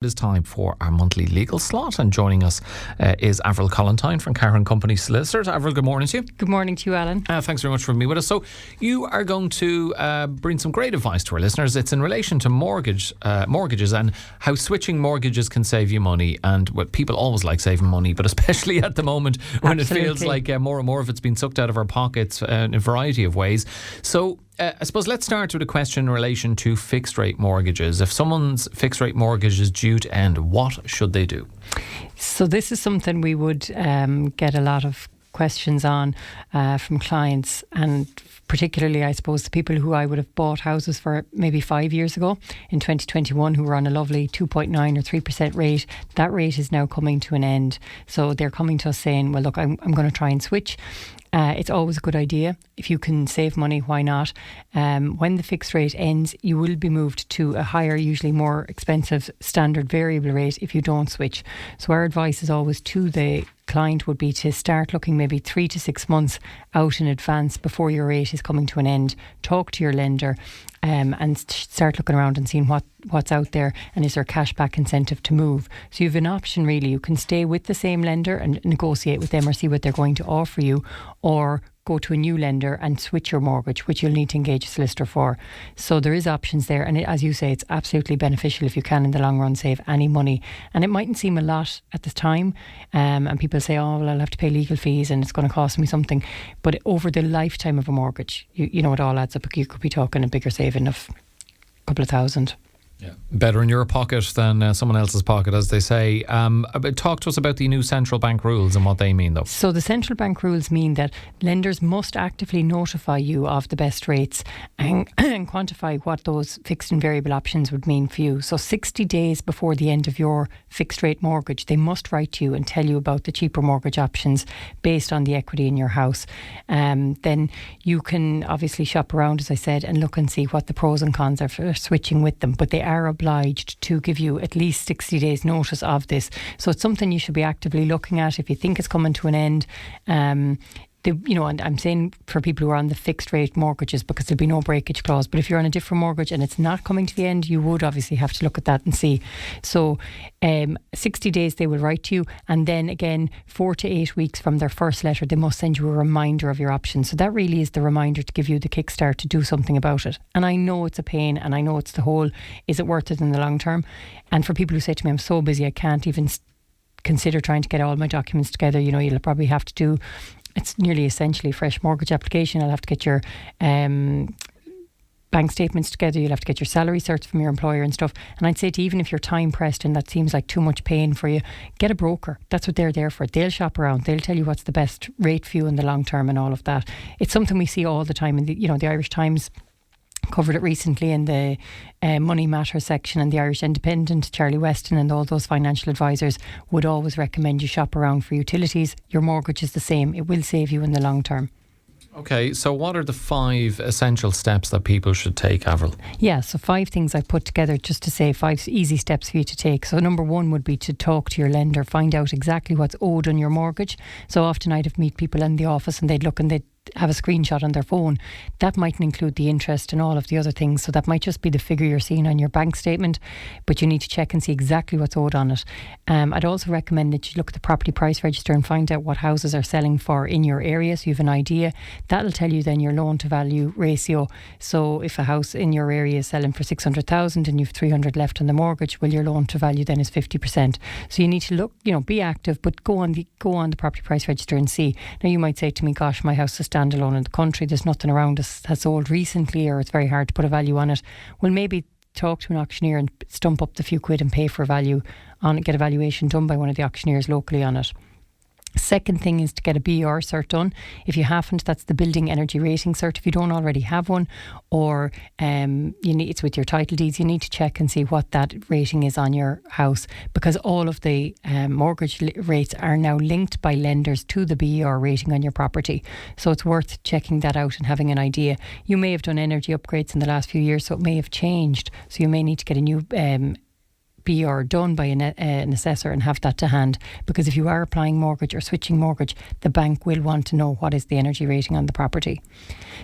It is time for our monthly legal slot, and joining us is Avril Collentine from Cahir and Company Solicitors. Avril, good morning to you. Good morning to you, Alan. Thanks very much for being with us. So you are going to bring some great advice to our listeners. It's in relation to mortgages and how switching mortgages can save you money. And people always like saving money, but especially at the moment when Absolutely. It feels like more and more of it's been sucked out of our pockets in a variety of ways. So I suppose let's start with a question in relation to fixed rate mortgages. If someone's fixed rate mortgage is due to end, what should they do? So this is something we would get a lot of questions on from clients, and particularly I suppose the people who I would have bought houses for maybe 5 years ago in 2021 who were on a lovely 2.9 or 3% rate. That rate is now coming to an end. So they're coming to us saying, well look, I'm going to try and switch. It's always a good idea. If you can save money, why not? When the fixed rate ends, you will be moved to a higher, usually more expensive standard variable rate if you don't switch. So our advice is always to the client would be to start looking maybe 3 to 6 months out in advance before your rate is coming to an end. Talk to your lender and start looking around and seeing what's out there, and is there a cashback incentive to move. So you have an option really. You can stay with the same lender and negotiate with them or see what they're going to offer you, or go to a new lender and switch your mortgage, which you'll need to engage a solicitor for. So there is options there, and as you say, it's absolutely beneficial if you can in the long run save any money. And it mightn't seem a lot at the time, and people say, oh well, I'll have to pay legal fees and it's going to cost me something, but over the lifetime of a mortgage, you know, it all adds up. You could be talking a bigger saving of a couple of thousand. Yeah. Better in your pocket than someone else's pocket, as they say. Talk to us about the new central bank rules and what they mean, though. So the central bank rules mean that lenders must actively notify you of the best rates and quantify what those fixed and variable options would mean for you. So 60 days before the end of your fixed rate mortgage, they must write to you and tell you about the cheaper mortgage options based on the equity in your house. Then you can obviously shop around, as I said, and look and see what the pros and cons are for switching with them. But they are obliged to give you at least 60 days notice of this. So it's something you should be actively looking at if you think it's coming to an end. And I'm saying for people who are on the fixed rate mortgages, because there'll be no breakage clause. But if you're on a different mortgage and it's not coming to the end, you would obviously have to look at that and see. So 60 days they will write to you, and then again 4 to 8 weeks from their first letter they must send you a reminder of your options. So that really is the reminder to give you the kickstart to do something about it. And I know it's a pain, and I know it's the whole, is it worth it in the long term? And for people who say to me, I'm so busy I can't even consider trying to get all my documents together, you know, you'll probably have to do, it's nearly essentially a fresh mortgage application. I'll have to get your bank statements together. You'll have to get your salary certs from your employer and stuff. And I'd say to you, even if you're time pressed and that seems like too much pain for you, get a broker. That's what they're there for. They'll shop around. They'll tell you what's the best rate for you in the long term and all of that. It's something we see all the time. In the Irish Times covered it recently in the Money Matter section, and the Irish Independent, Charlie Weston and all those financial advisors would always recommend you shop around for utilities. Your mortgage is the same. It will save you in the long term. Okay, so what are the 5 essential steps that people should take, Avril? Yeah, so 5 things I put together just to say 5 easy steps for you to take. So number 1 would be to talk to your lender, find out exactly what's owed on your mortgage. So often I'd have meet people in the office and they'd look and they'd have a screenshot on their phone. That mightn't include the interest and all of the other things, so that might just be the figure you're seeing on your bank statement, but you need to check and see exactly what's owed on it. I'd also recommend that you look at the property price register and find out what houses are selling for in your area, so you have an idea. That'll tell you then your loan to value ratio. So if a house in your area is selling for 600,000 and you've 300 left on the mortgage, well, your loan to value then is 50%. So you need to look, be active, but go on the property price register and see. Now you might say to me, gosh, my house is standalone in the country, there's nothing around us has sold recently, or it's very hard to put a value on it. Well, maybe talk to an auctioneer and stump up the few quid and pay for value on it, get a valuation done by one of the auctioneers locally on it. Second thing is to get a BER cert done. If you haven't, that's the Building Energy Rating cert. If you don't already have one, or it's with your title deeds, you need to check and see what that rating is on your house, because all of the mortgage rates are now linked by lenders to the BER rating on your property. So it's worth checking that out and having an idea. You may have done energy upgrades in the last few years, so it may have changed. So you may need to get a new BR done by an assessor and have that to hand, because if you are applying mortgage or switching mortgage, the bank will want to know what is the energy rating on the property.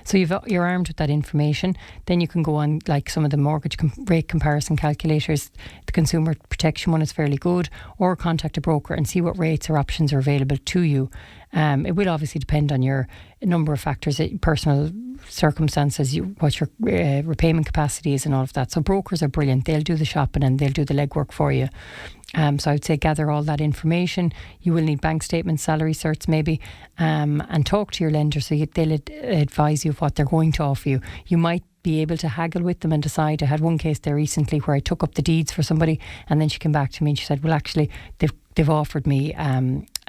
So you're armed with that information. Then you can go on like some of the mortgage rate comparison calculators. The consumer protection one is fairly good, or contact a broker and see what rates or options are available to you. It will obviously depend on your number of factors, personal circumstances, what your repayment capacity is and all of that. So brokers are brilliant. They'll do the shopping and they'll do the legwork for you. So I would say gather all that information. You will need bank statements, salary certs maybe, and talk to your lender so they'll advise you of what they're going to offer you. You might be able to haggle with them and decide. I had one case there recently where I took up the deeds for somebody and then she came back to me and she said, well, actually they've offered me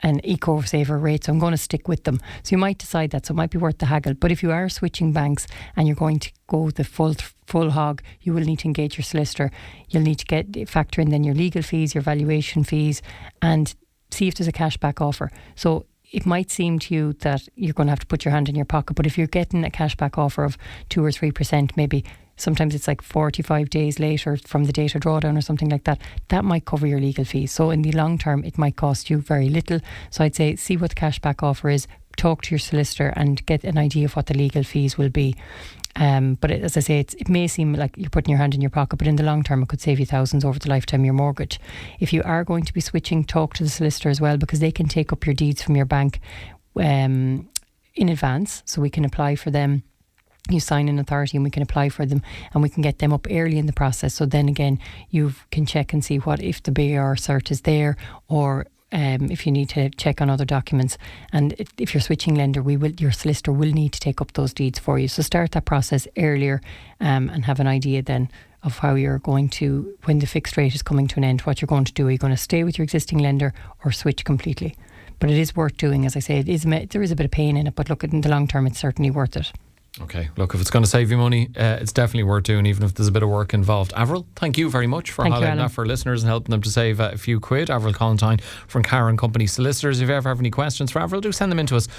an eco-saver rate, so I'm going to stick with them. So you might decide that, so it might be worth the haggle. But if you are switching banks and you're going to go the full hog, you will need to engage your solicitor. You'll need to factor in then your legal fees, your valuation fees, and see if there's a cashback offer. So it might seem to you that you're going to have to put your hand in your pocket, but if you're getting a cashback offer of 2 or 3%, maybe sometimes it's like 45 days later from the date of drawdown or something like that, that might cover your legal fees. So in the long term, it might cost you very little. So I'd say see what the cashback offer is, talk to your solicitor and get an idea of what the legal fees will be. But as I say, it may seem like you're putting your hand in your pocket, but in the long term, it could save you thousands over the lifetime of your mortgage. If you are going to be switching, talk to the solicitor as well, because they can take up your deeds from your bank in advance, so we can apply for them. You sign an authority and we can apply for them and we can get them up early in the process. So then again, you can check and see what if the BR cert is there, or if you need to check on other documents. And if you're switching lender, your solicitor will need to take up those deeds for you. So start that process earlier and have an idea then of how you're going to, when the fixed rate is coming to an end, what you're going to do. Are you going to stay with your existing lender or switch completely? But it is worth doing, as I say. There is a bit of pain in it, but look, in the long term, it's certainly worth it. Okay, look, if it's going to save you money, it's definitely worth doing, even if there's a bit of work involved. Avril, thank you very much for highlighting that for listeners and helping them to save a few quid. Avril Collentine from Cahir and Company Solicitors. If you ever have any questions for Avril, do send them in to us